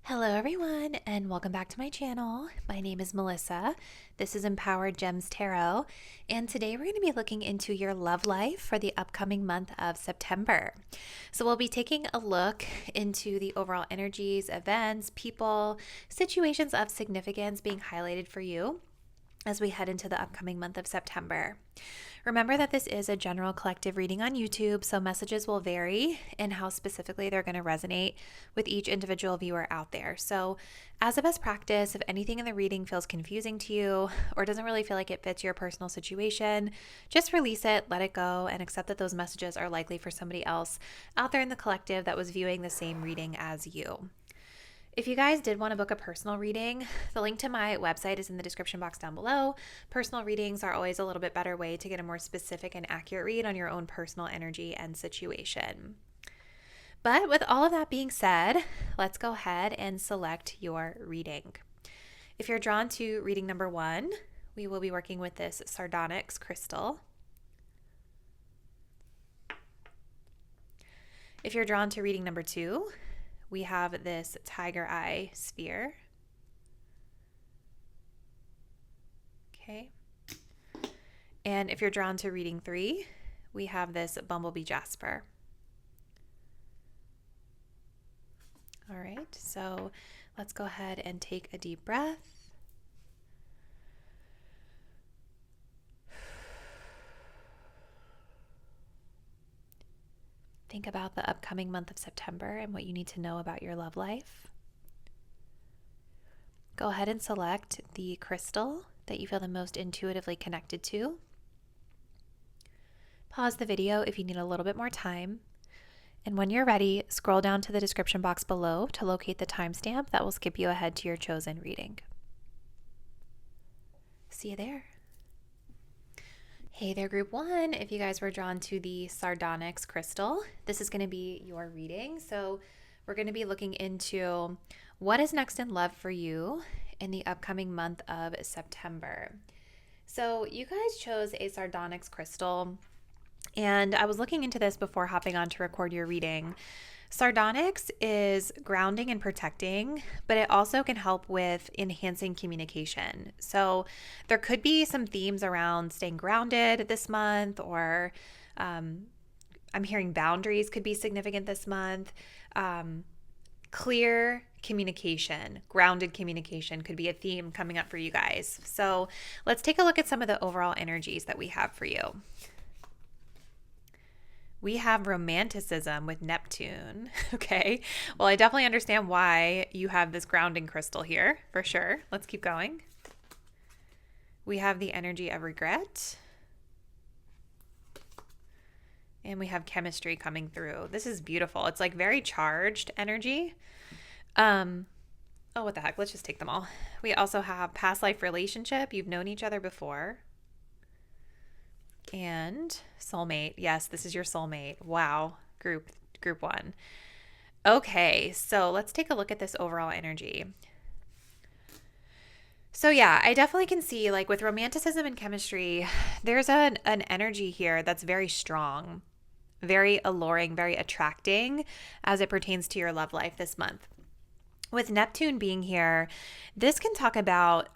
Hello everyone and welcome back to my channel. My name is Melissa. This is Empowered Gems Tarot, and today we're going to be looking into your love life for the upcoming month of September. So we'll be taking a look into the overall energies, events, people, situations of significance being highlighted for you as we head into the upcoming month of September. Remember that this is a general collective reading on YouTube, so messages will vary in how specifically they're going to resonate with each individual viewer out there. So as a best practice, if anything in the reading feels confusing to you or doesn't really feel like it fits your personal situation, just release it, let it go, and accept that those messages are likely for somebody else out there in the collective that was viewing the same reading as you. If you guys did want to book a personal reading, the link to my website is in the description box down below. Personal readings are always a little bit better way to get a more specific and accurate read on your own personal energy and situation. But with all of that being said, let's go ahead and select your reading. If you're drawn to reading number 1, we will be working with this Sardonyx crystal. If you're drawn to reading number 2, we have this tiger eye sphere. Okay. And if you're drawn to reading 3, we have this Bumblebee Jasper. All right, so let's go ahead and take a deep breath. Think about the upcoming month of September and what you need to know about your love life. Go ahead and select the crystal that you feel the most intuitively connected to. Pause the video if you need a little bit more time. And when you're ready, scroll down to the description box below to locate the timestamp that will skip you ahead to your chosen reading. See you there. Hey there, group 1. If you guys were drawn to the Sardonyx crystal, this is going to be your reading. So we're going to be looking into what is next in love for you in the upcoming month of September. So you guys chose a Sardonyx crystal, and I was looking into this before hopping on to record your reading. Sardonyx is grounding and protecting, but it also can help with enhancing communication. So there could be some themes around staying grounded this month, or I'm hearing boundaries could be significant this month. Clear communication, grounded communication could be a theme coming up for you guys. So let's take a look at some of the overall energies that we have for you. We have romanticism with Neptune. Okay. Well, I definitely understand why you have this grounding crystal here, for sure. Let's keep going. We have the energy of regret. And we have chemistry coming through. This is beautiful. It's like very charged energy. Oh, what the heck? Let's just take them all. We also have past life relationship. You've known each other before. And soulmate. Yes, this is your soulmate. Wow. Group 1. Okay, so let's take a look at this overall energy. So yeah, I definitely can see, like, with romanticism and chemistry, there's an energy here that's very strong, very alluring, very attracting as it pertains to your love life this month. With Neptune being here, this can talk about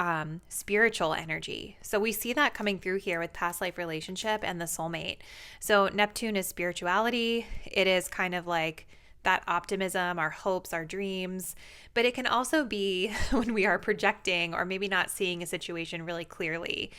spiritual energy. So we see that coming through here with past life relationship and the soulmate. So Neptune is spirituality. It is kind of like that optimism, our hopes, our dreams. But it can also be when we are projecting or maybe not seeing a situation really clearly.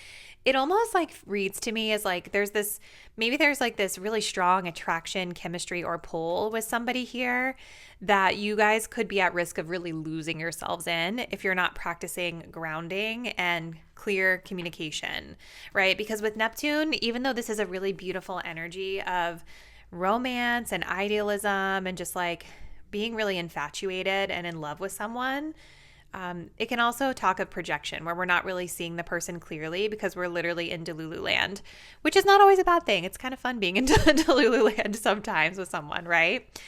It almost like reads to me as like there's this really strong attraction, chemistry, or pull with somebody here that you guys could be at risk of really losing yourselves in if you're not practicing grounding and clear communication, right? Because with Neptune, even though this is a really beautiful energy of romance and idealism and just like being really infatuated and in love with someone, it can also talk of projection where we're not really seeing the person clearly because we're literally in Delulu land, which is not always a bad thing. It's kind of fun being in Delulu land sometimes with someone, right?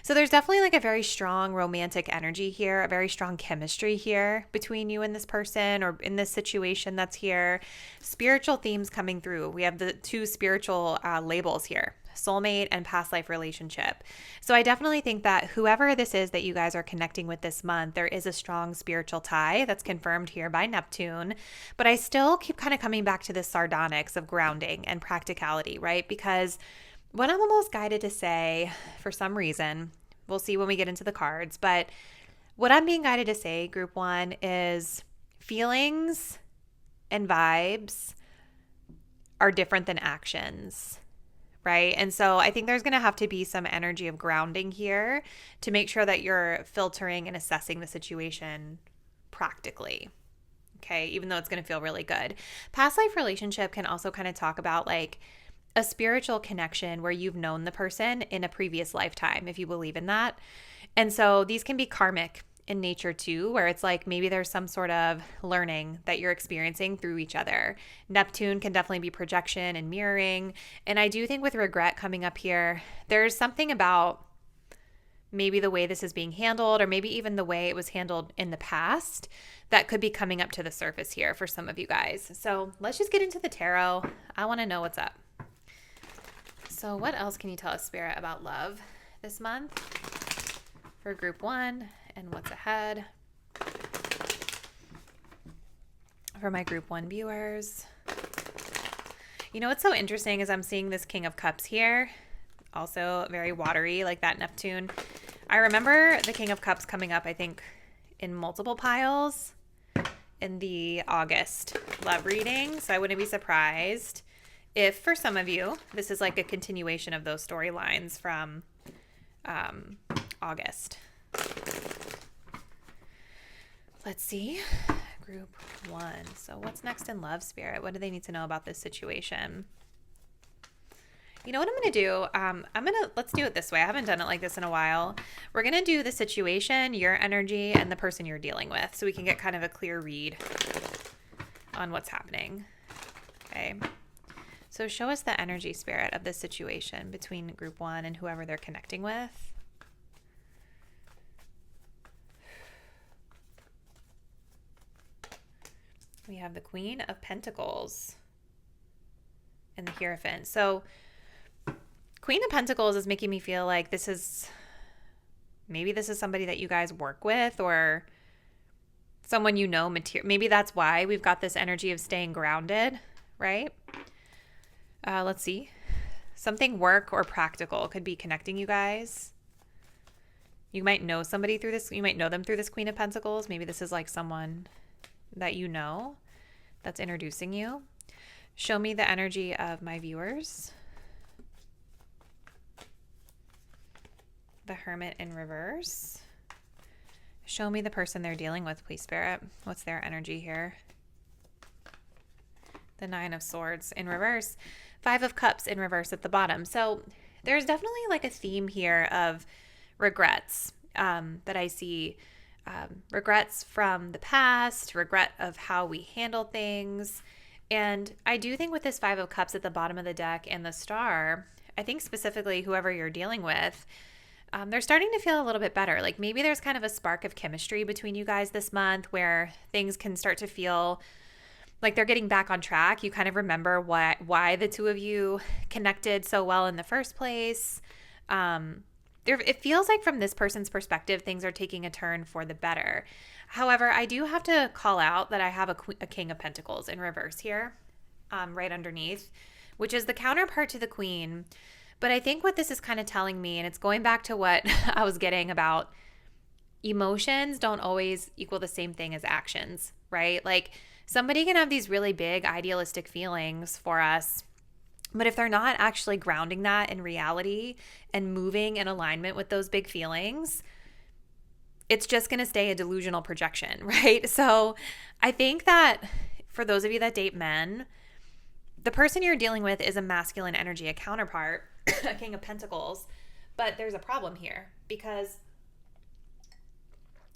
So there's definitely like a very strong romantic energy here, a very strong chemistry here between you and this person or in this situation that's here. Spiritual themes coming through. We have the 2 spiritual labels here. soulmate, and past life relationship. So I definitely think that whoever this is that you guys are connecting with this month, there is a strong spiritual tie that's confirmed here by Neptune. But I still keep kind of coming back to this sardonyx of grounding and practicality, right? Because what I'm almost guided to say, for some reason, we'll see when we get into the cards, but what I'm being guided to say, group one, is feelings and vibes are different than actions, right? And so I think there's going to have to be some energy of grounding here to make sure that you're filtering and assessing the situation practically, okay? Even though it's going to feel really good. Past life relationship can also kind of talk about like a spiritual connection where you've known the person in a previous lifetime, if you believe in that. And so these can be karmic in nature too, where it's like maybe there's some sort of learning that you're experiencing through each other. Neptune can definitely be projection and mirroring. And I do think with regret coming up here, there's something about maybe the way this is being handled, or maybe even the way it was handled in the past, that could be coming up to the surface here for some of you guys. So let's just get into the tarot. I want to know what's up. So what else can you tell us, Spirit, about love this month for group one? And what's ahead for my group one viewers? You know what's so interesting is I'm seeing this King of Cups here, also very watery, like that Neptune. I remember the King of Cups coming up, I think, in multiple piles in the August love reading. So I wouldn't be surprised if, for some of you, this is like a continuation of those storylines from August. Let's see. Group one. So what's next in love, Spirit? What do they need to know about this situation? You know what I'm going to do? Let's do it this way. I haven't done it like this in a while. We're going to do the situation, your energy, and the person you're dealing with, so we can get kind of a clear read on what's happening. Okay. So show us the energy, Spirit, of this situation between group one and whoever they're connecting with. We have the Queen of Pentacles and the Hierophant. So Queen of Pentacles is making me feel like maybe this is somebody that you guys work with, or someone you know. Maybe that's why we've got this energy of staying grounded, right? Let's see. Something work or practical could be connecting you guys. You might know somebody through this. You might know them through this Queen of Pentacles. Maybe this is like someone that you know that's introducing you. Show me the energy of my viewers. The Hermit in reverse. Show me the person they're dealing with, please, Spirit. What's their energy here? The Nine of Swords in reverse. Five of Cups in reverse at the bottom. So there's definitely like a theme here of regrets that I see. Regrets from the past, regret of how we handle things. And I do think with this Five of Cups at the bottom of the deck and the Star, I think specifically whoever you're dealing with, they're starting to feel a little bit better. Like maybe there's kind of a spark of chemistry between you guys this month where things can start to feel like they're getting back on track. You kind of remember why the two of you connected so well in the first place. It feels like from this person's perspective, things are taking a turn for the better. However, I do have to call out that I have a King of Pentacles in reverse here, right underneath, which is the counterpart to the Queen. But I think what this is kind of telling me, and it's going back to what I was getting about, emotions don't always equal the same thing as actions, right? Like somebody can have these really big idealistic feelings for us, but if they're not actually grounding that in reality and moving in alignment with those big feelings, it's just going to stay a delusional projection, right? So I think that for those of you that date men, the person you're dealing with is a masculine energy, a counterpart, a King of Pentacles. But there's a problem here because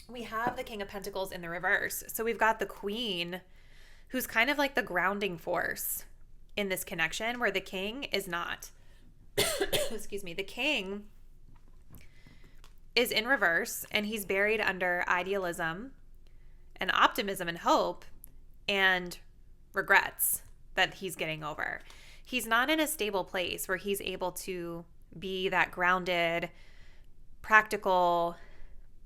we have the King of Pentacles in the reverse. So we've got the Queen, who's kind of like the grounding force in this connection, where the King is not. Excuse me. The King is in reverse, and he's buried under idealism and optimism and hope and regrets that he's getting over. he's not in a stable place where he's able to be that grounded, practical,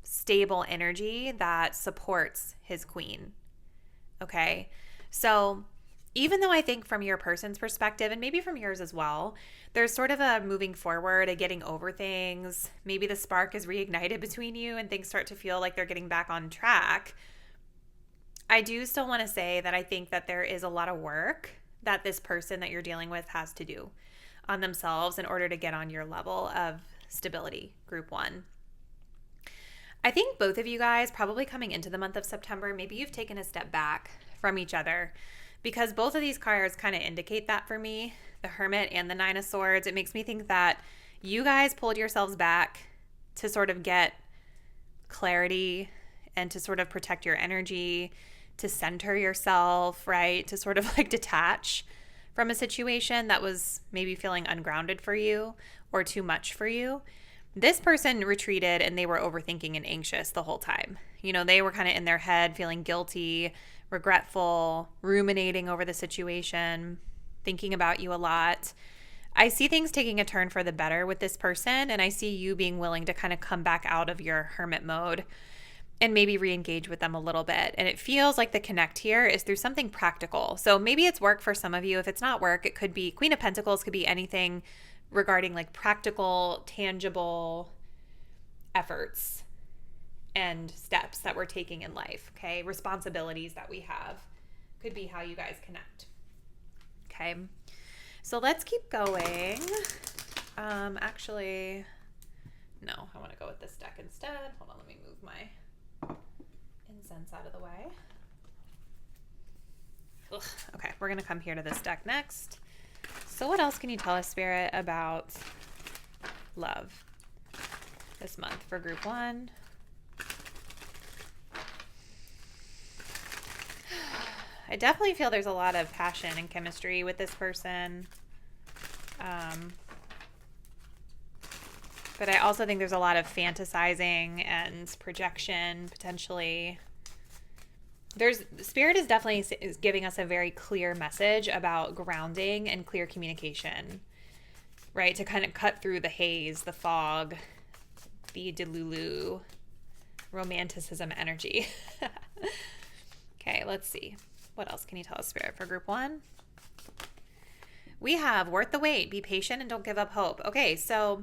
stable energy that supports his queen. Okay? So even though I think from your person's perspective, and maybe from yours as well, there's sort of a moving forward, a getting over things. Maybe the spark is reignited between you and things start to feel like they're getting back on track. I do still want to say that I think that there is a lot of work that this person that you're dealing with has to do on themselves in order to get on your level of stability, group 1. I think both of you guys, probably coming into the month of September, maybe you've taken a step back from each other, because both of these cards kind of indicate that for me, the Hermit and the Nine of Swords. It makes me think that you guys pulled yourselves back to sort of get clarity and to sort of protect your energy, to center yourself, right? To sort of like detach from a situation that was maybe feeling ungrounded for you or too much for you. This person retreated and they were overthinking and anxious the whole time. You know, they were kind of in their head feeling guilty, regretful, ruminating over the situation, thinking about you a lot. I see things taking a turn for the better with this person, and I see you being willing to kind of come back out of your hermit mode and maybe re-engage with them a little bit. And it feels like the connect here is through something practical. So maybe it's work for some of you. If it's not work, it could be Queen of Pentacles, could be anything regarding like practical, tangible efforts and steps that we're taking in life, okay? Responsibilities that we have could be how you guys connect, okay? So let's keep going. Actually, no, I want to go with this deck instead. Hold on, let me move my incense out of the way. Ugh, okay, we're going to come here to this deck next. So what else can you tell us, Spirit, about love this month for group 1? I definitely feel there's a lot of passion and chemistry with this person. But I also think there's a lot of fantasizing and projection, potentially. Spirit is definitely giving us a very clear message about grounding and clear communication, right? To kind of cut through the haze, the fog, the delulu, romanticism energy. Okay, let's see. What else can you tell us, Spirit, for group 1? We have worth the wait. Be patient and don't give up hope. Okay, so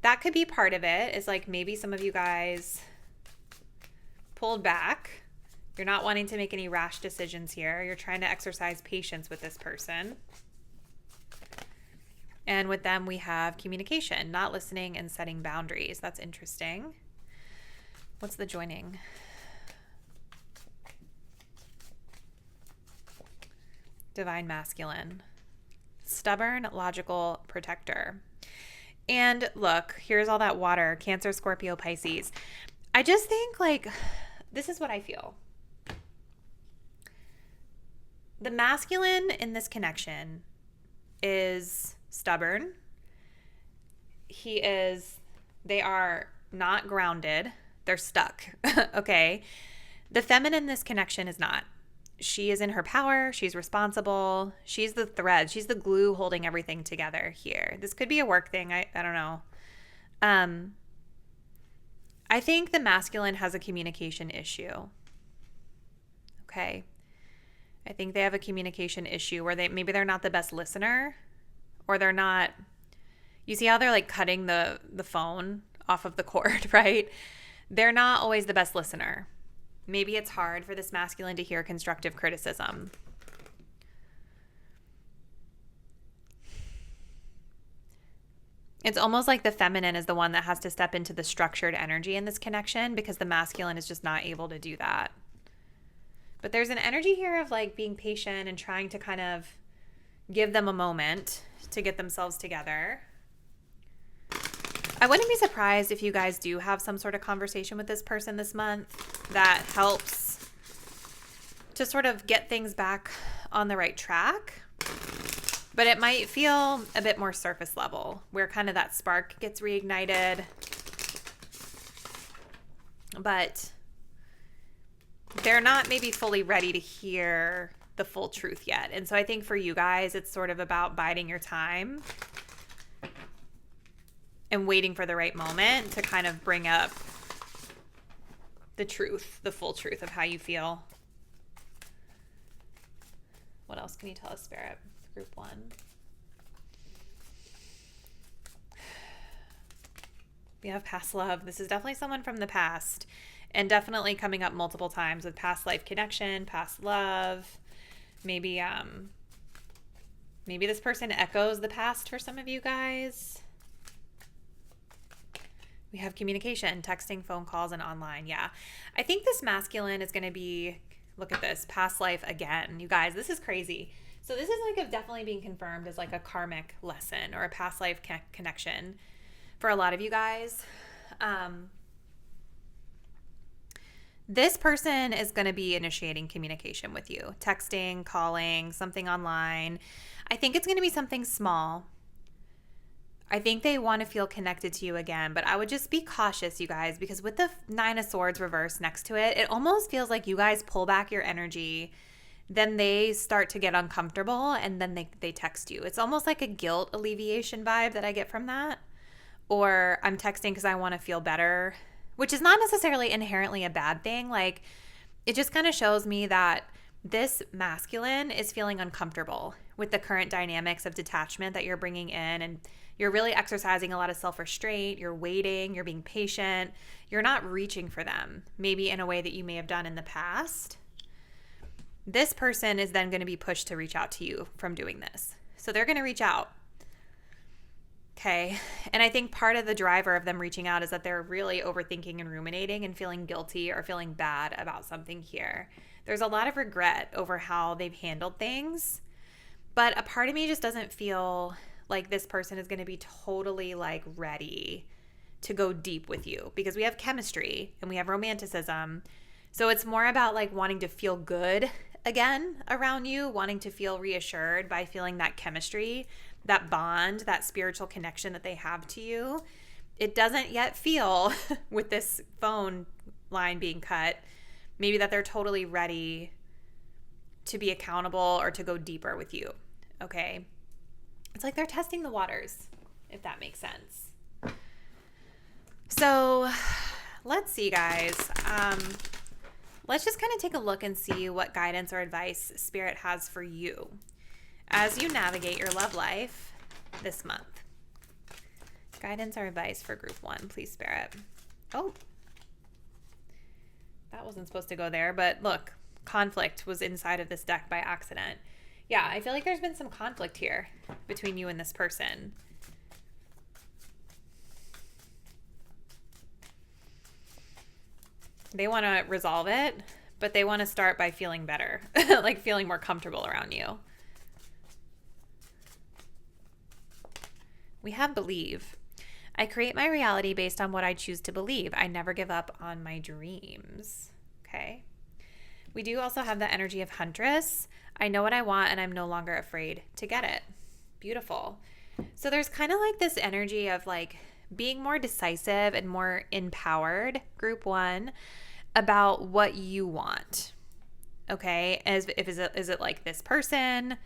that could be part of it, is like maybe some of you guys pulled back. You're not wanting to make any rash decisions here. You're trying to exercise patience with this person. And with them, we have communication, not listening and setting boundaries. That's interesting. What's the joining? Divine Masculine. Stubborn, logical protector. And look, here's all that water. Cancer, Scorpio, Pisces. I just think like, this is what I feel. The masculine in this connection is stubborn. They are not grounded. They're stuck. Okay. The feminine in this connection is not. She is in her power. She's responsible. She's the thread. She's the glue holding everything together here. This could be a work thing. I don't know. I think the masculine has a communication issue. Okay. I think they have a communication issue where maybe they're not the best listener, or they're not, you see how they're like cutting the phone off of the cord, right? They're not always the best listener. Maybe it's hard for this masculine to hear constructive criticism. It's almost like the feminine is the one that has to step into the structured energy in this connection, because the masculine is just not able to do that. But there's an energy here of like being patient and trying to kind of give them a moment to get themselves together. I wouldn't be surprised if you guys do have some sort of conversation with this person this month that helps to sort of get things back on the right track. But it might feel a bit more surface level, where kind of that spark gets reignited. But they're not maybe fully ready to hear the full truth yet. And so I think for you guys, it's sort of about biding your time and waiting for the right moment to kind of bring up the truth, the full truth of how you feel. What else can you tell us, Spirit? Group 1. We have past love. This is definitely someone from the past, and definitely coming up multiple times with past life connection, past love. Maybe this person echoes the past for some of you guys. We have communication, texting, phone calls, and online. Yeah. I think this masculine is going to be, look at this, past life again. You guys, this is crazy. So this is like definitely being confirmed as like a karmic lesson or a past life connection for a lot of you guys. This person is going to be initiating communication with you, texting, calling, something online. I think it's going to be something small. I think they want to feel connected to you again, but I would just be cautious, you guys, because with the 9 of Swords reversed next to it, it almost feels like you guys pull back your energy, then they start to get uncomfortable, and then they text you. It's almost like a guilt alleviation vibe that I get from that. Or I'm texting because I want to feel better, which is not necessarily inherently a bad thing. Like, it just kind of shows me that this masculine is feeling uncomfortable with the current dynamics of detachment that you're bringing in, and you're really exercising a lot of self-restraint. You're waiting, you're being patient. You're not reaching for them, maybe in a way that you may have done in the past. This person is then going to be pushed to reach out to you from doing this. So they're going to reach out. Okay. And I think part of the driver of them reaching out is that they're really overthinking and ruminating and feeling guilty or feeling bad about something here. There's a lot of regret over how they've handled things, but a part of me just doesn't feel like this person is going to be totally like ready to go deep with you, because we have chemistry and we have romanticism. So it's more about like wanting to feel good again around you, wanting to feel reassured by feeling that chemistry, that bond, that spiritual connection that they have to you. It doesn't yet feel with this phone line being cut, maybe that they're totally ready to be accountable or to go deeper with you. Okay. It's like they're testing the waters, if that makes sense. So let's see, guys. Let's just kind of take a look and see what guidance or advice Spirit has for you as you navigate your love life this month. Guidance or advice for group 1, please, Spirit. Oh, that wasn't supposed to go there, but look, conflict was inside of this deck by accident. Yeah, I feel like there's been some conflict here between you and this person. They want to resolve it, but they want to start by feeling better, like feeling more comfortable around you. We have believe. I create my reality based on what I choose to believe. I never give up on my dreams. Okay. We do also have the energy of Huntress. I know what I want and I'm no longer afraid to get it. Beautiful. So there's kind of like this energy of like being more decisive and more empowered, group 1, about what you want. Okay. Is it like this person?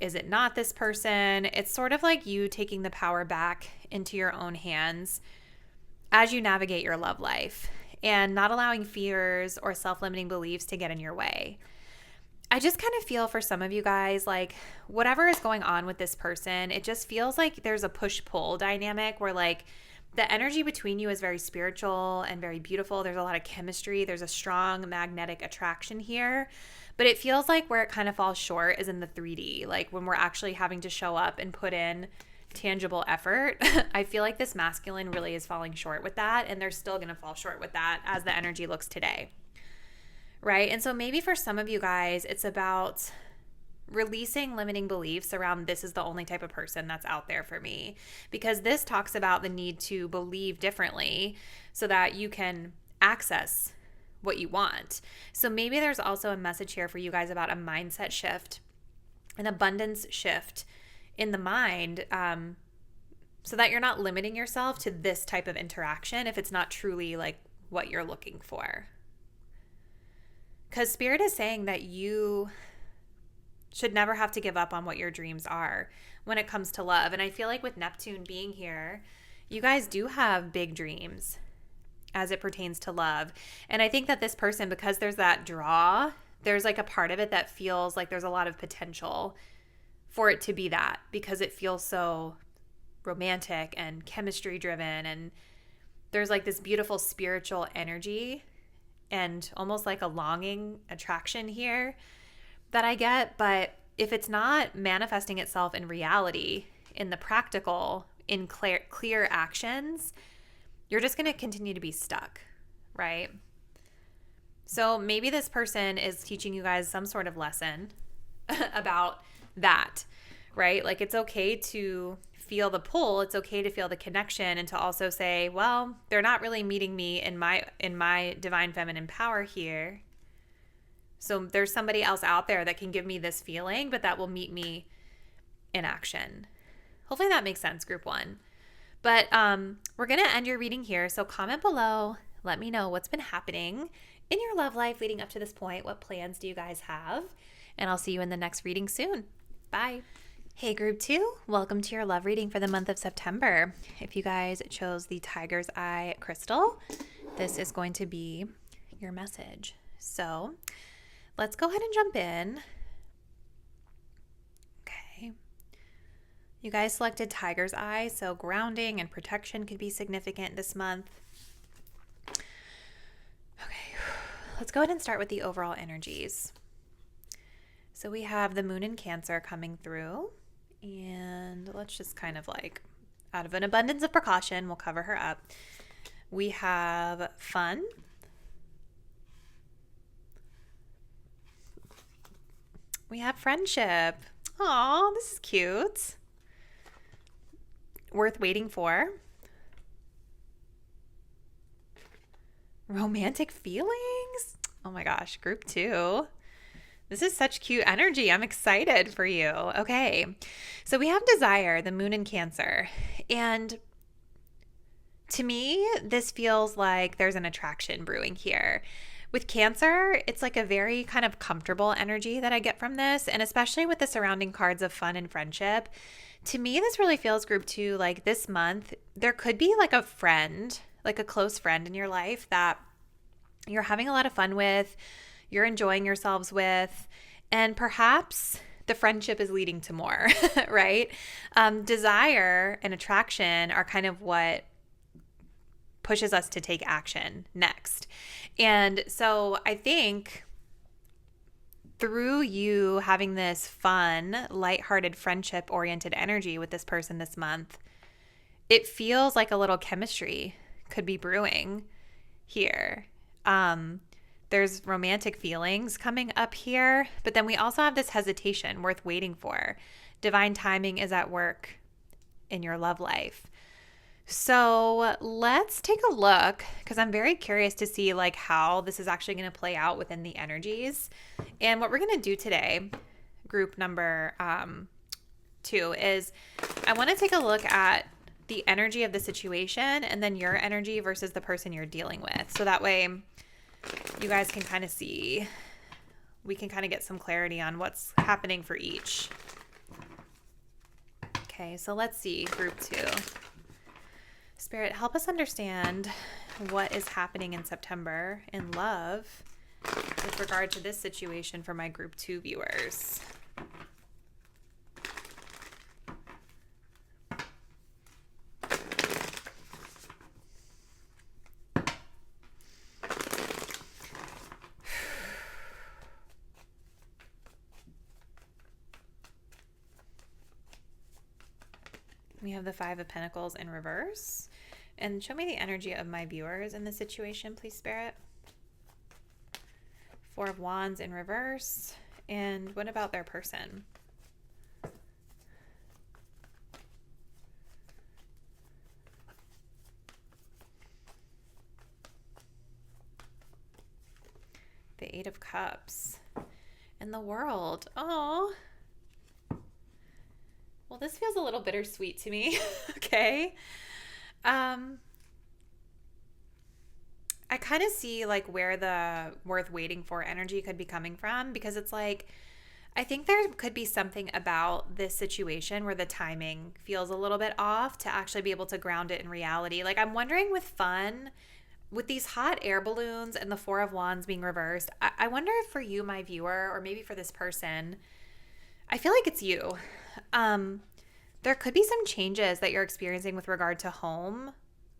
Is it not this person? It's sort of like you taking the power back into your own hands as you navigate your love life and not allowing fears or self-limiting beliefs to get in your way. I just kind of feel for some of you guys, like whatever is going on with this person, it just feels like there's a push-pull dynamic where like the energy between you is very spiritual and very beautiful. There's a lot of chemistry. There's a strong magnetic attraction here. But it feels like where it kind of falls short is in the 3D, like when we're actually having to show up and put in tangible effort. I feel like this masculine really is falling short with that, and they're still going to fall short with that as the energy looks today. Right? And so maybe for some of you guys, it's about releasing limiting beliefs around this is the only type of person that's out there for me, because this talks about the need to believe differently so that you can access what you want. So maybe there's also a message here for you guys about a mindset shift, an abundance shift in the mind, so that you're not limiting yourself to this type of interaction if it's not truly like what you're looking for. Because Spirit is saying that you should never have to give up on what your dreams are when it comes to love. And I feel like with Neptune being here, you guys do have big dreams as it pertains to love. And I think that this person, because there's that draw, there's like a part of it that feels like there's a lot of potential for it to be that, because it feels so romantic and chemistry driven, and there's like this beautiful spiritual energy and almost like a longing attraction here that I get. But if it's not manifesting itself in reality, in the practical, in clear actions, you're just going to continue to be stuck, right? So maybe this person is teaching you guys some sort of lesson about that, right? Like, it's okay to feel the pull, it's okay to feel the connection, and to also say, well, they're not really meeting me in my divine feminine power here. So there's somebody else out there that can give me this feeling, but that will meet me in action. Hopefully that makes sense, group 1. But we're going to end your reading here. So comment below. Let me know what's been happening in your love life leading up to this point. What plans do you guys have? And I'll see you in the next reading soon. Bye. Hey, group 2. Welcome to your love reading for the month of September. If you guys chose the Tiger's Eye crystal, this is going to be your message. So let's go ahead and jump in. Okay. You guys selected Tiger's Eye, so grounding and protection could be significant this month. Okay, let's go ahead and start with the overall energies. So we have the moon in Cancer coming through, and let's just kind of like, out of an abundance of precaution, we'll cover her up. We have fun. We have friendship. Aw, this is cute. Worth waiting for. Romantic feelings. Oh my gosh, group 2. This is such cute energy. I'm excited for you. Okay, so we have desire, the moon in Cancer. And to me, this feels like there's an attraction brewing here. With Cancer, it's like a very kind of comfortable energy that I get from this. And especially with the surrounding cards of fun and friendship, to me, this really feels, group 2, like this month, there could be like a friend, like a close friend in your life that you're having a lot of fun with, you're enjoying yourselves with, and perhaps the friendship is leading to more, right? Desire and attraction are kind of what pushes us to take action next. And so I think through you having this fun, lighthearted, friendship-oriented energy with this person this month, it feels like a little chemistry could be brewing here. There's romantic feelings coming up here, but then we also have this hesitation worth waiting for. Divine timing is at work in your love life. So let's take a look, because I'm very curious to see like how this is actually going to play out within the energies. And what we're going to do today, group number 2, is I want to take a look at the energy of the situation and then your energy versus the person you're dealing with. So that way you guys can kind of see, we can kind of get some clarity on what's happening for each. Okay, so let's see, group 2. Spirit, help us understand what is happening in September in love with regard to this situation for my group 2 viewers. We have the 5 of Pentacles in reverse. And show me the energy of my viewers in this situation, please, Spirit. 4 of Wands in reverse. And what about their person? The 8 of Cups. And the World. Oh. Well, this feels a little bittersweet to me. Okay. I kind of see like where the worth waiting for energy could be coming from, because it's like, I think there could be something about this situation where the timing feels a little bit off to actually be able to ground it in reality. Like, I'm wondering with fun, with these hot air balloons and the Four of Wands being reversed, I wonder if for you, my viewer, or maybe for this person, I feel like it's you. There could be some changes that you're experiencing with regard to home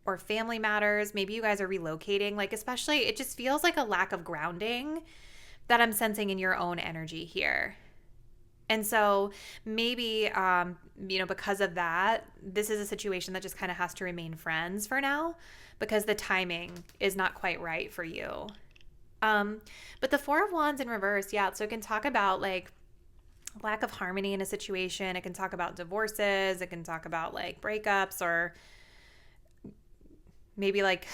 or family matters. Maybe you guys are relocating. Like, especially, it just feels like a lack of grounding that I'm sensing in your own energy here. And so maybe, because of that, this is a situation that just kind of has to remain friends for now because the timing is not quite right for you. But the Four of Wands in reverse, yeah, so it can talk about like lack of harmony in a situation. It can talk about divorces. It can talk about like breakups or maybe like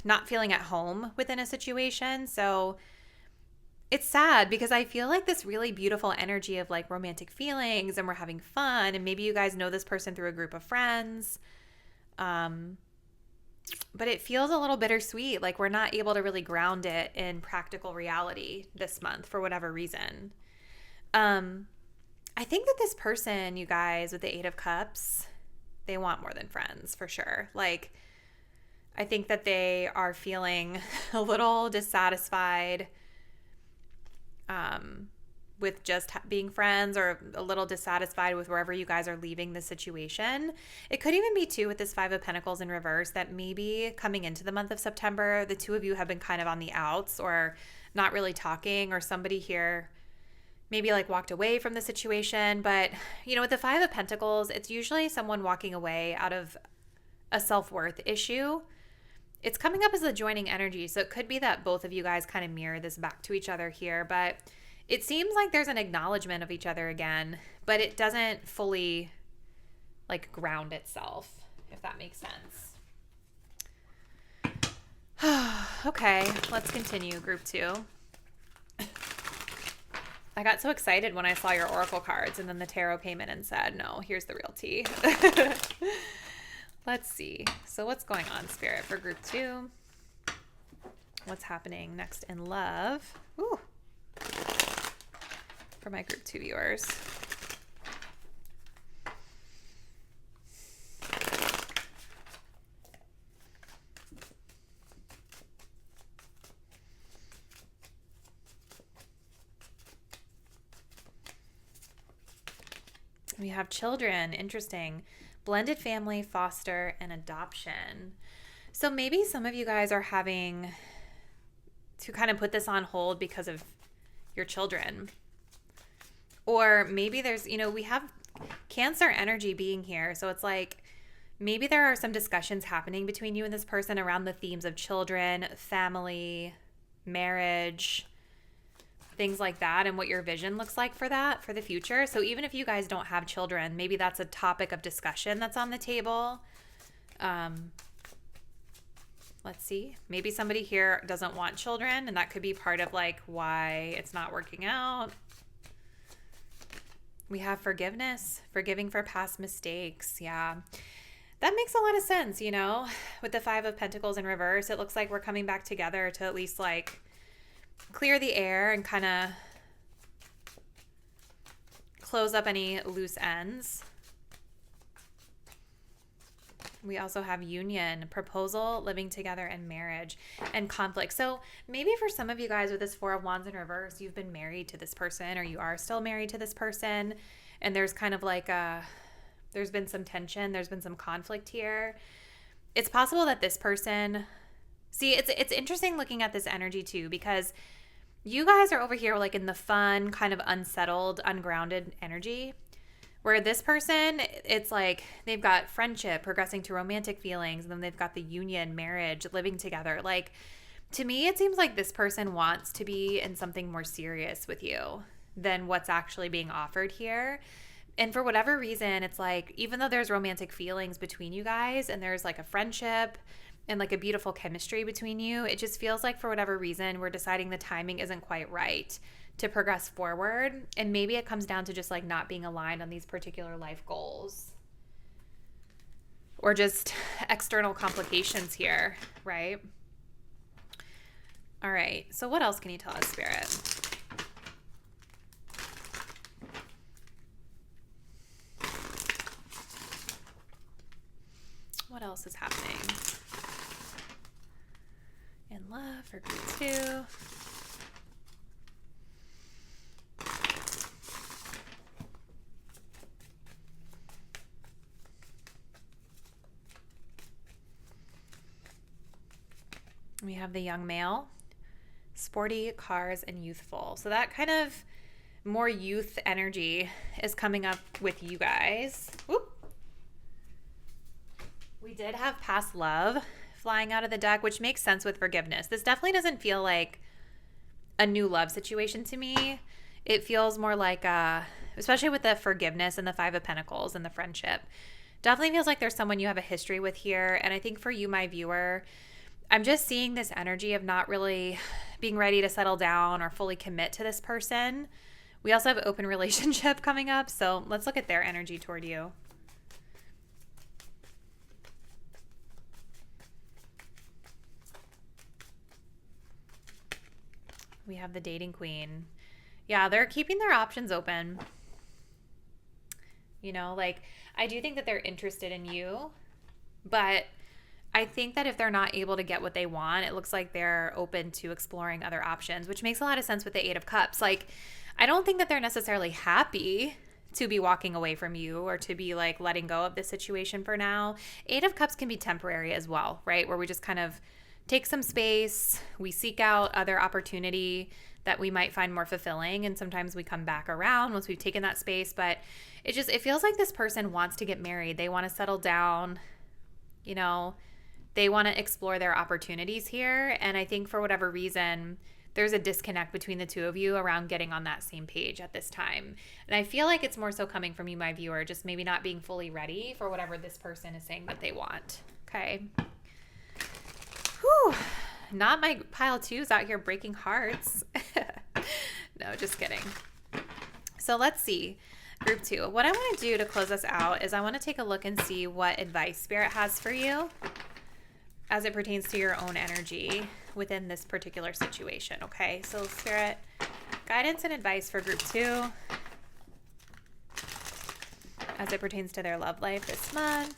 not feeling at home within a situation. So it's sad because I feel like this really beautiful energy of like romantic feelings and we're having fun. And maybe you guys know this person through a group of friends. But it feels a little bittersweet. Like we're not able to really ground it in practical reality this month for whatever reason. I think that this person, you guys, with the Eight of Cups, they want more than friends for sure. Like, I think that they are feeling a little dissatisfied with just being friends or a little dissatisfied with wherever you guys are leaving the situation. It could even be too with this Five of Pentacles in reverse that maybe coming into the month of September, the two of you have been kind of on the outs or not really talking, or somebody here maybe like walked away from the situation. But, with the Five of Pentacles, it's usually someone walking away out of a self-worth issue. It's coming up as a joining energy. So it could be that both of you guys kind of mirror this back to each other here. But it seems like there's an acknowledgement of each other again, but it doesn't fully like ground itself, if that makes sense. Okay, let's continue. Group 2. I got so excited when I saw your oracle cards and then the tarot came in and said, no, here's the real tea. Let's see. So what's going on, Spirit, for group 2? What's happening next in love? Ooh. For my group 2 viewers. We have children. Interesting. Blended family, foster, and adoption. So maybe some of you guys are having to kind of put this on hold because of your children. Or maybe there's, we have Cancer energy being here. So it's like maybe there are some discussions happening between you and this person around the themes of children, family, marriage, things like that, and what your vision looks like for that for the future. So even if you guys don't have children, maybe that's a topic of discussion that's on the table. Let's see. Maybe somebody here doesn't want children, and that could be part of like why it's not working out. We have forgiveness, forgiving for past mistakes. Yeah. That makes a lot of sense, with the Five of Pentacles in reverse. It looks like we're coming back together to at least like clear the air and kind of close up any loose ends. We also have union, proposal, living together, and marriage, and conflict. So maybe for some of you guys with this Four of Wands in reverse, you've been married to this person or you are still married to this person. And there's kind of like there's been some tension. There's been some conflict here. It's possible that this person, it's interesting looking at this energy too, because you guys are over here like in the fun, kind of unsettled, ungrounded energy. Where this person, it's like they've got friendship progressing to romantic feelings, and then they've got the union, marriage, living together. Like, to me, it seems like this person wants to be in something more serious with you than what's actually being offered here. And for whatever reason, it's like, even though there's romantic feelings between you guys and there's like a friendship and like a beautiful chemistry between you, it just feels like for whatever reason, we're deciding the timing isn't quite right to progress forward. And maybe it comes down to just like not being aligned on these particular life goals or just external complications here, right? All right. So what else can you tell us, Spirit? love for group 2. We have the young male, sporty, cars, and youthful. So that kind of more youth energy is coming up with you guys. Whoop. We did have past love flying out of the deck, which makes sense with forgiveness. This definitely doesn't feel like a new love situation to me. It feels more like, especially with the forgiveness and the 5 of Pentacles and the friendship, definitely feels like there's someone you have a history with here. And I think for you, my viewer, I'm just seeing this energy of not really being ready to settle down or fully commit to this person. We also have open relationship coming up, so let's look at their energy toward you. We have the dating queen. Yeah, they're keeping their options open. You know, like, I do think that they're interested in you, but I think that if they're not able to get what they want, it looks like they're open to exploring other options, which makes a lot of sense with the 8 of Cups. Like, I don't think that they're necessarily happy to be walking away from you or to be like letting go of this situation for now. 8 of Cups can be temporary as well, right? Where we just kind of take some space, we seek out other opportunity that we might find more fulfilling, and sometimes we come back around once we've taken that space. But it feels like this person wants to get married. They want to settle down, you know, they want to explore their opportunities here. And I think for whatever reason, there's a disconnect between the two of you around getting on that same page at this time. And I feel like it's more so coming from you, my viewer, just maybe not being fully ready for whatever this person is saying that they want. Okay. Whew. Not my pile 2s out here breaking hearts. No, just kidding. So let's see. Group 2. What I want to do to close us out is I want to take a look and see what advice Spirit has for you as it pertains to your own energy within this particular situation. Okay, so Spirit, guidance and advice for group 2 as it pertains to their love life this month.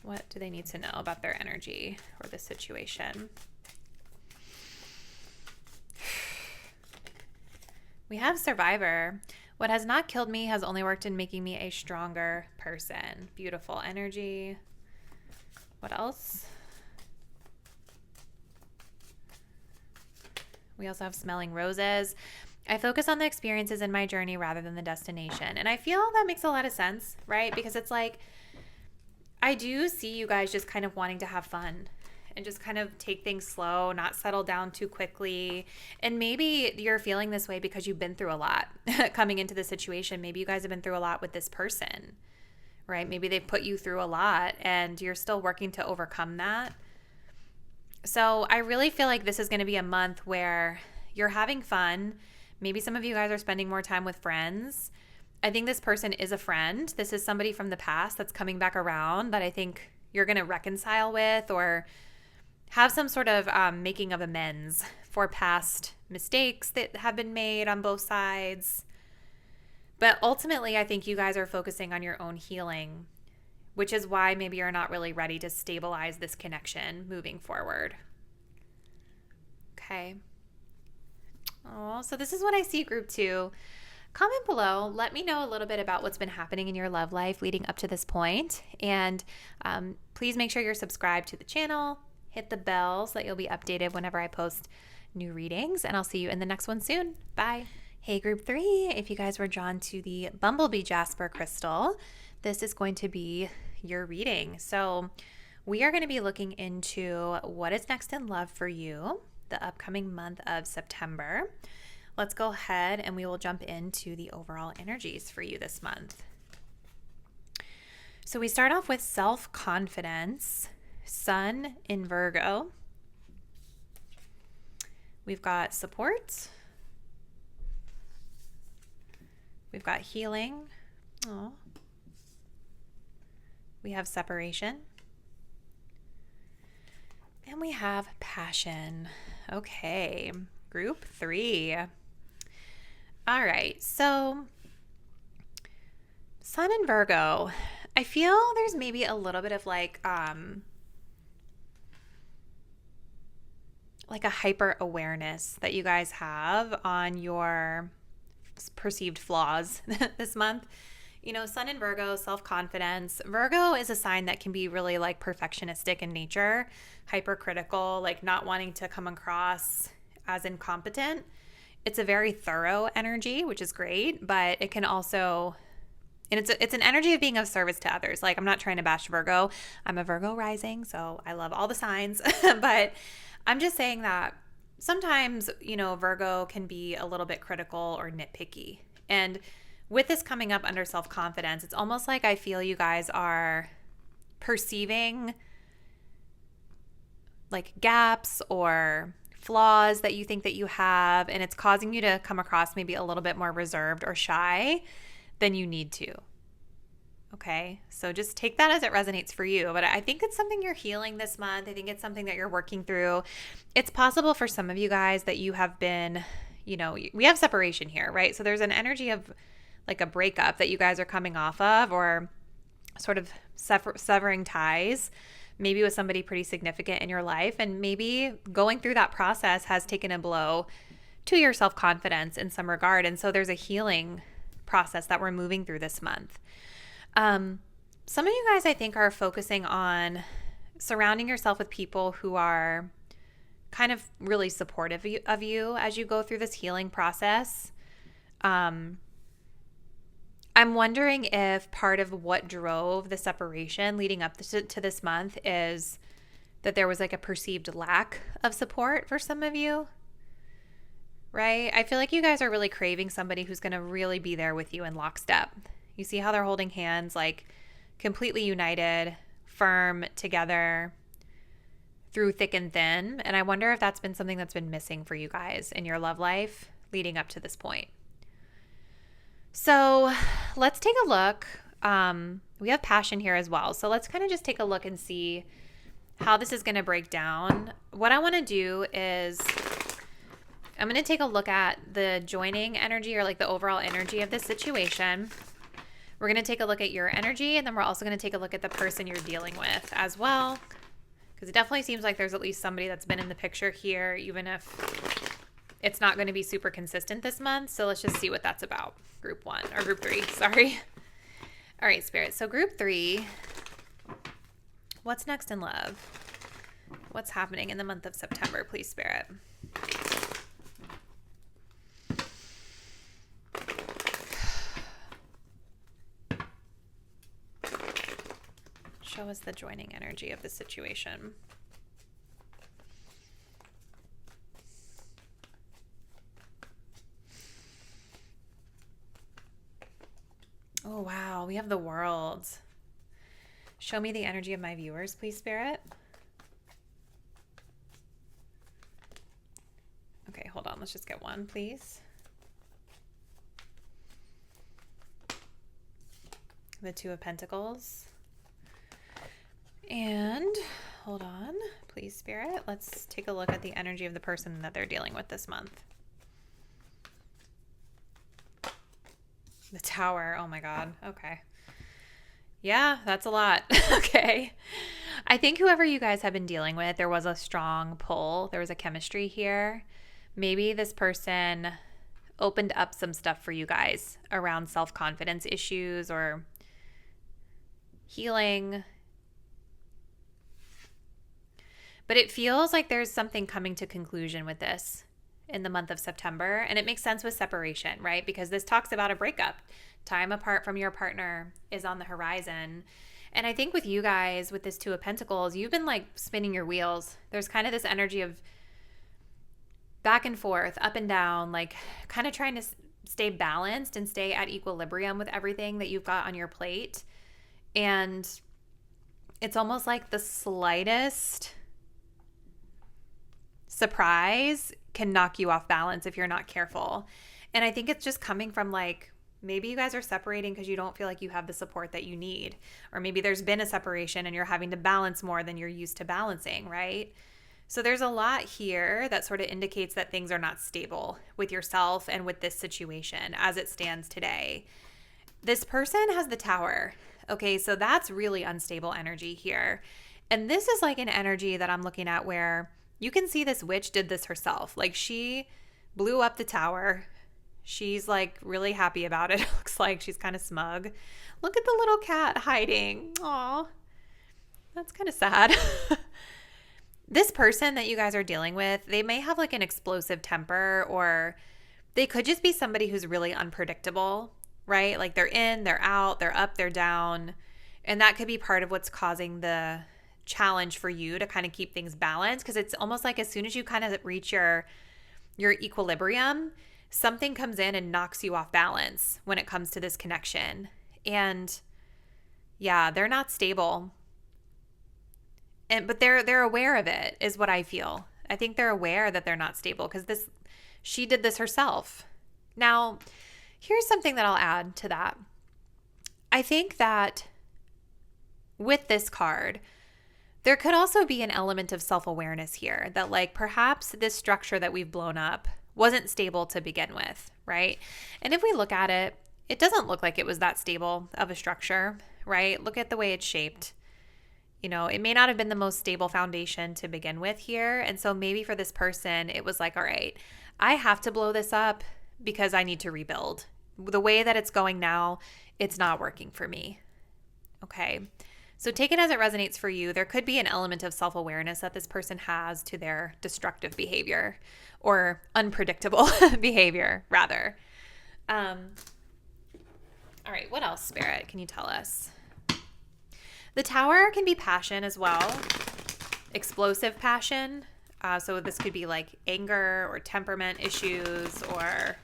What do they need to know about their energy or the situation? We have Survivor. What has not killed me has only worked in making me a stronger person. Beautiful energy. What else? We also have Smelling Roses. I focus on the experiences in my journey rather than the destination. And I feel that makes a lot of sense, right? Because it's like, I do see you guys just kind of wanting to have fun and just kind of take things slow, not settle down too quickly. And maybe you're feeling this way because you've been through a lot coming into the situation. Maybe you guys have been through a lot with this person, right? Maybe they've put you through a lot and you're still working to overcome that. So I really feel like this is going to be a month where you're having fun. Maybe some of you guys are spending more time with friends. I think this person is a friend. This is somebody from the past that's coming back around that I think you're going to reconcile with or have some sort of making of amends for past mistakes that have been made on both sides. But ultimately, I think you guys are focusing on your own healing, which is why maybe you're not really ready to stabilize this connection moving forward. Okay. Oh, so this is what I see, group 2. Comment below. Let me know a little bit about what's been happening in your love life leading up to this point. And please make sure you're subscribed to the channel. Hit the bell so that you'll be updated whenever I post new readings. And I'll see you in the next one soon. Bye. Hey, group 3, if you guys were drawn to the Bumblebee Jasper crystal, this is going to be your reading. So we are going to be looking into what is next in love for you the upcoming month of September. Let's go ahead and we will jump into the overall energies for you this month. So we start off with self-confidence, Sun in Virgo. We've got support. We've got healing. Oh. We have separation. And we have passion. Okay, group 3. All right, so Sun in Virgo. I feel there's maybe a little bit of like a hyper awareness that you guys have on your perceived flaws this month. You know, Sun in Virgo, self-confidence. Virgo is a sign that can be really like perfectionistic in nature, hypercritical, like not wanting to come across as incompetent. It's a very thorough energy, which is great, but it can also, and it's an energy of being of service to others. Like, I'm not trying to bash Virgo. I'm a Virgo rising, so I love all the signs, but I'm just saying that sometimes, you know, Virgo can be a little bit critical or nitpicky. And with this coming up under self-confidence, it's almost like I feel you guys are perceiving like gaps or flaws that you think that you have, and it's causing you to come across maybe a little bit more reserved or shy than you need to. Okay, so just take that as it resonates for you. But I think it's something you're healing this month. I think it's something that you're working through. It's possible for some of you guys that you have been, you know, we have separation here, right? So there's an energy of like a breakup that you guys are coming off of, or sort of severing ties, maybe with somebody pretty significant in your life. And maybe going through that process has taken a blow to your self-confidence in some regard. And so there's a healing process that we're moving through this month. Some of you guys, I think, are focusing on surrounding yourself with people who are kind of really supportive of you as you go through this healing process. I'm wondering if part of what drove the separation leading up to this month is that there was like a perceived lack of support for some of you, right? I feel like you guys are really craving somebody who's going to really be there with you in lockstep. You see how they're holding hands, like completely united, firm, together through thick and thin. And I wonder if that's been something that's been missing for you guys in your love life leading up to this point. So let's take a look. We have passion here as well. So let's kind of just take a look and see how this is going to break down. What I want to do is I'm going to take a look at the joining energy, or like the overall energy of this situation. We're going to take a look at your energy, and then we're also going to take a look at the person you're dealing with as well, because it definitely seems like there's at least somebody that's been in the picture here, even if it's not going to be super consistent this month. So let's just see what that's about. Group 3, sorry. All right, Spirit. So group 3, what's next in love? What's happening in the month of September, please, Spirit? Show us the joining energy of the situation. Oh, wow. We have the World. Show me the energy of my viewers, please, Spirit. Okay, hold on. Let's just get one, please. The Two of Pentacles. And hold on, please, Spirit. Let's take a look at the energy of the person that they're dealing with this month. The Tower. Oh my God. Okay. Yeah, that's a lot. Okay. I think whoever you guys have been dealing with, there was a strong pull. There was a chemistry here. Maybe this person opened up some stuff for you guys around self-confidence issues or healing. But it feels like there's something coming to conclusion with this in the month of September. And it makes sense with separation, right? Because this talks about a breakup. Time apart from your partner is on the horizon. And I think with you guys, with this Two of Pentacles, you've been like spinning your wheels. There's kind of this energy of back and forth, up and down, like kind of trying to stay balanced and stay at equilibrium with everything that you've got on your plate. And it's almost like the slightest surprise can knock you off balance if you're not careful. And I think it's just coming from like, maybe you guys are separating because you don't feel like you have the support that you need. Or maybe there's been a separation and you're having to balance more than you're used to balancing, right? So there's a lot here that sort of indicates that things are not stable with yourself and with this situation as it stands today. This person has the Tower. Okay, so that's really unstable energy here. And this is like an energy that I'm looking at where you can see this witch did this herself. Like she blew up the tower. She's like really happy about it. It looks like she's kind of smug. Look at the little cat hiding. Aw, that's kind of sad. This person that you guys are dealing with, they may have like an explosive temper, or they could just be somebody who's really unpredictable, right? Like they're in, they're out, they're up, they're down. And that could be part of what's causing the challenge for you to kind of keep things balanced, because it's almost like as soon as you kind of reach your equilibrium, something comes in and knocks you off balance when it comes to this connection. And yeah, they're not stable. But they're aware of it, is what I feel. I think they're aware that they're not stable because she did this herself. Now, here's something that I'll add to that. I think that with this card, there could also be an element of self-awareness here, that like perhaps this structure that we've blown up wasn't stable to begin with, right? And if we look at it, it doesn't look like it was that stable of a structure, right? Look at the way it's shaped. You know, it may not have been the most stable foundation to begin with here. And so maybe for this person, it was like, all right, I have to blow this up because I need to rebuild. The way that it's going now, it's not working for me. Okay. So take it as it resonates for you. There could be an element of self-awareness that this person has to their destructive behavior, or unpredictable behavior, rather. All right, what else, Spirit, can you tell us? The Tower can be passion as well, explosive passion. So this could be like anger or temperament issues, or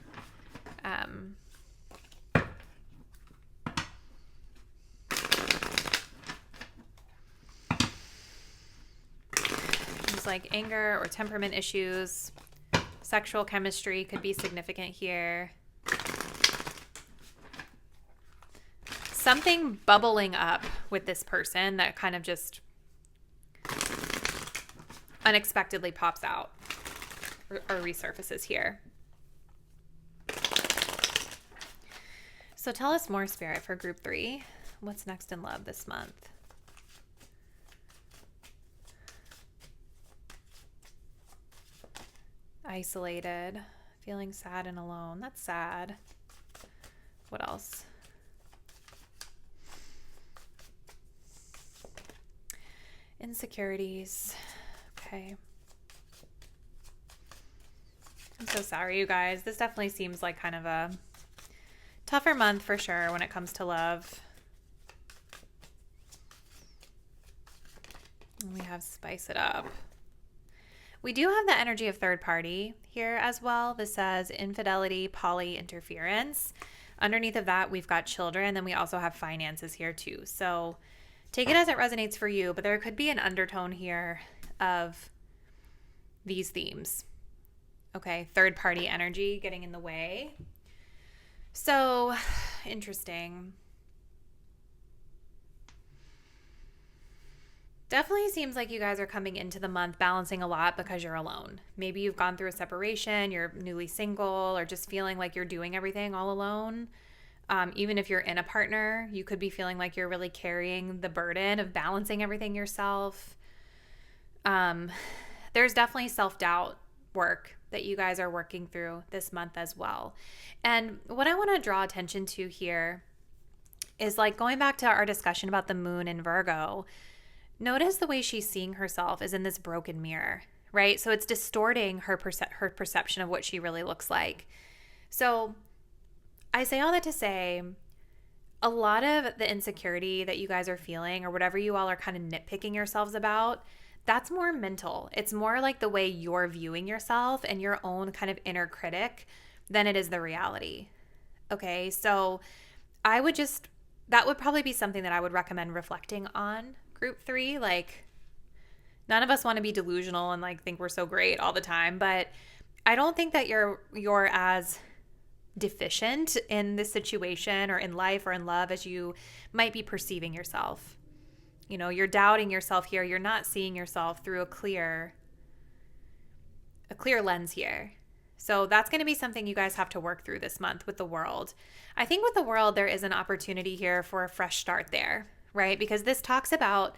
things like anger or temperament issues. Sexual chemistry could be significant here. Something bubbling up with this person that kind of just unexpectedly pops out or resurfaces here. So tell us more, Spirit, for group 3. What's next in love this month? Isolated, feeling sad and alone. That's sad. What else? Insecurities. Okay. I'm so sorry, you guys. This definitely seems like kind of a tougher month for sure when it comes to love. And we have spice it up. We do have the energy of third party here as well. This says infidelity, poly interference. Underneath of that, we've got children. Then we also have finances here too. So take it as it resonates for you, but there could be an undertone here of these themes. Okay, third party energy getting in the way. So interesting. Definitely seems like you guys are coming into the month balancing a lot because you're alone. Maybe you've gone through a separation, you're newly single, or just feeling like you're doing everything all alone. Even if you're in a partner, you could be feeling like you're really carrying the burden of balancing everything yourself. There's definitely self-doubt work that you guys are working through this month as well. And what I want to draw attention to here is like going back to our discussion about the moon in Virgo. Notice the way she's seeing herself is in this broken mirror, right? So it's distorting her perception of what she really looks like. So I say all that to say, a lot of the insecurity that you guys are feeling, or whatever you all are kind of nitpicking yourselves about, that's more mental. It's more like the way you're viewing yourself and your own kind of inner critic than it is the reality. Okay, so that would probably be something that I would recommend reflecting on. Group 3, like, none of us want to be delusional and like think we're so great all the time, but I don't think that you're as deficient in this situation or in life or in love as you might be perceiving yourself. You know, you're doubting yourself here. You're not seeing yourself through a clear lens here. So that's going to be something you guys have to work through this month with the world. I think with the world, there is an opportunity here for a fresh start there, right? Because this talks about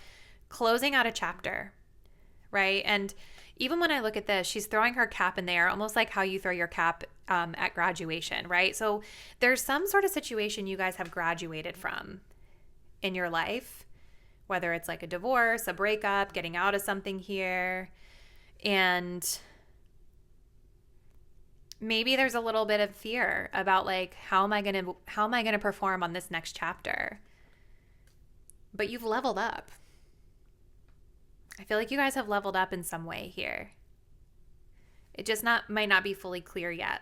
closing out a chapter, right? And even when I look at this, she's throwing her cap in there, almost like how you throw your cap at graduation, right? So there's some sort of situation you guys have graduated from in your life, whether it's like a divorce, a breakup, getting out of something here. And maybe there's a little bit of fear about like, how am I going to perform on this next chapter? But you've leveled up. I feel like you guys have leveled up in some way here. It just might not be fully clear yet.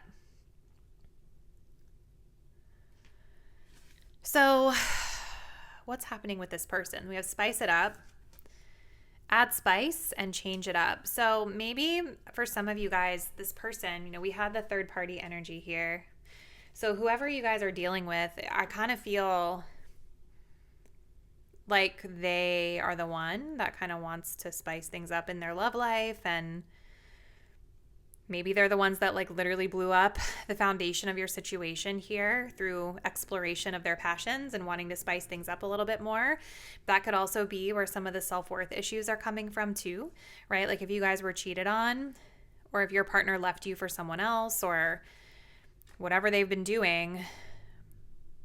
So what's happening with this person? We have spice it up, add spice, and change it up. So maybe for some of you guys, this person, we had the third party energy here. So whoever you guys are dealing with, I kind of feel like they are the one that kind of wants to spice things up in their love life, and maybe they're the ones that like literally blew up the foundation of your situation here through exploration of their passions and wanting to spice things up a little bit more. That could also be where some of the self-worth issues are coming from too, right? Like if you guys were cheated on, or if your partner left you for someone else, or whatever they've been doing,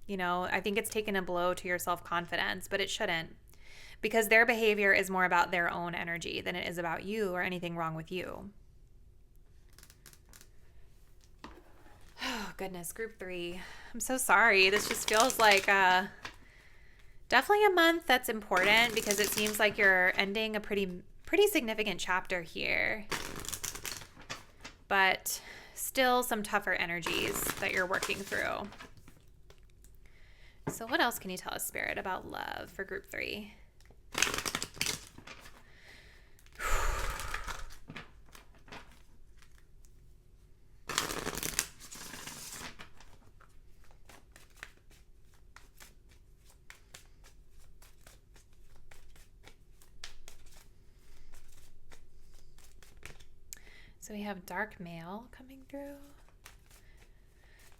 I think it's taken a blow to your self-confidence, but it shouldn't, because their behavior is more about their own energy than it is about you or anything wrong with you. Oh, goodness, group 3. I'm so sorry. This just feels like definitely a month that's important, because it seems like you're ending a pretty significant chapter here. But still some tougher energies that you're working through. So what else can you tell us, Spirit, about love for group 3? So we have dark male coming through.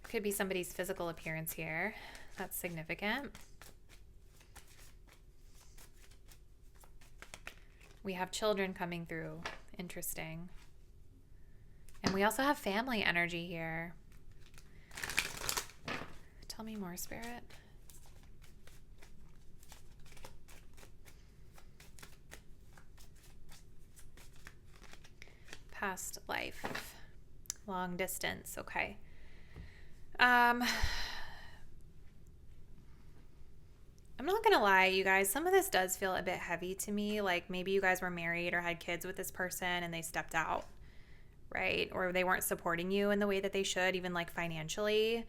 Could be somebody's physical appearance here. That's significant. We have children coming through. Interesting. And we also have family energy here. Tell me more, Spirit. Past life. Long distance. Okay. I'm not gonna lie, you guys, some of this does feel a bit heavy to me. Like maybe you guys were married or had kids with this person and they stepped out, right? Or they weren't supporting you in the way that they should, even like financially.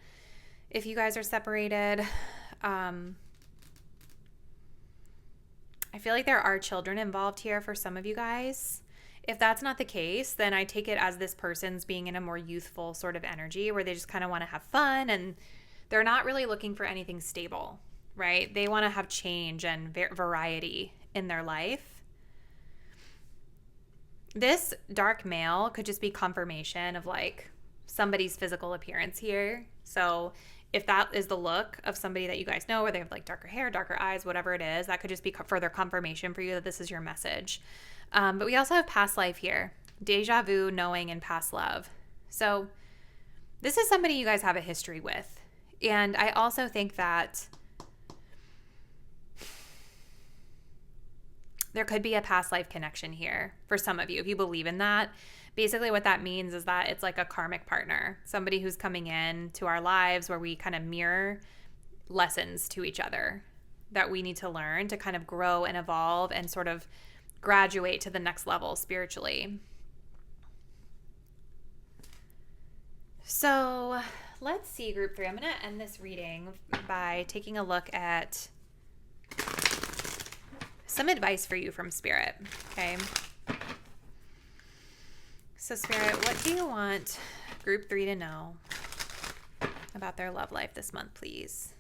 If you guys are separated, I feel like there are children involved here for some of you guys. If that's not the case, then I take it as this person's being in a more youthful sort of energy where they just kind of want to have fun and they're not really looking for anything stable, right? They want to have change and variety in their life. This dark male could just be confirmation of like somebody's physical appearance here. So if that is the look of somebody that you guys know, where they have like darker hair, darker eyes, whatever it is, that could just be further confirmation for you that this is your message. But we also have past life here, deja vu, knowing, and past love. So this is somebody you guys have a history with. And I also think that there could be a past life connection here for some of you, if you believe in that. Basically what that means is that it's like a karmic partner, somebody who's coming in to our lives where we kind of mirror lessons to each other that we need to learn to kind of grow and evolve and sort of graduate to the next level spiritually. So let's see, group 3. I'm going to end this reading by taking a look at some advice for you from Spirit. Okay. So Spirit, what do you want group 3 to know about their love life this month, please?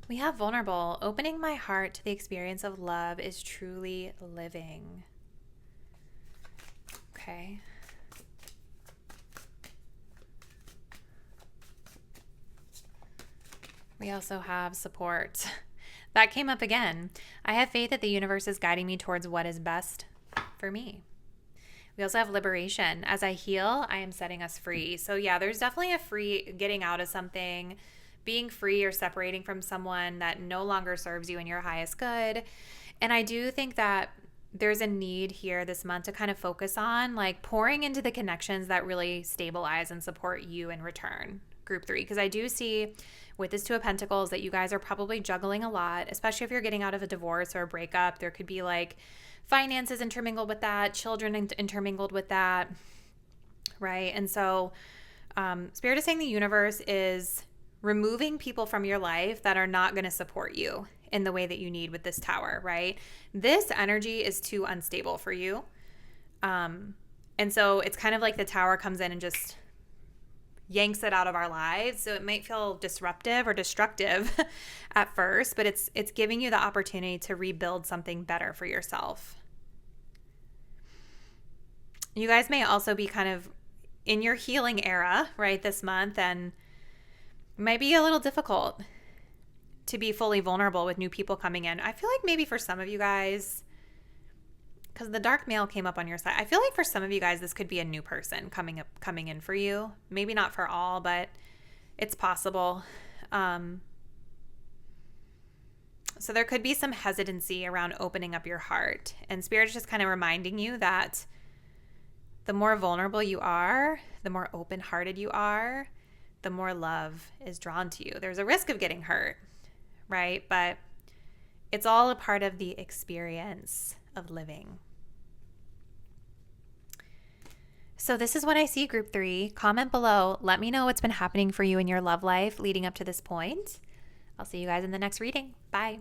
We have vulnerable. Opening my heart to the experience of love is truly living. Okay. We also have support. That came up again. I have faith that the universe is guiding me towards what is best for me. We also have liberation. As I heal, I am setting us free. So yeah, there's definitely a free getting out of something, being free or separating from someone that no longer serves you in your highest good. And I do think that there's a need here this month to kind of focus on like pouring into the connections that really stabilize and support you in return, group 3. Because I do see with this 2 of Pentacles that you guys are probably juggling a lot, especially if you're getting out of a divorce or a breakup. There could be like finances intermingled with that, children intermingled with that, right? And so Spirit is saying the universe is removing people from your life that are not going to support you in the way that you need with this Tower, right? This energy is too unstable for you. And so it's kind of like the Tower comes in and just yanks it out of our lives. So it might feel disruptive or destructive at first, but it's giving you the opportunity to rebuild something better for yourself. You guys may also be kind of in your healing era, right, this month, and it might be a little difficult to be fully vulnerable with new people coming in. I feel like maybe for some of you guys, because the dark male came up on your side, I feel like for some of you guys, this could be a new person coming in for you. Maybe not for all, but it's possible. So there could be some hesitancy around opening up your heart. And Spirit is just kind of reminding you that the more vulnerable you are, the more open-hearted you are, the more love is drawn to you. There's a risk of getting hurt, right? But it's all a part of the experience of living. So this is what I see, group 3. Comment below. Let me know what's been happening for you in your love life leading up to this point. I'll see you guys in the next reading. Bye.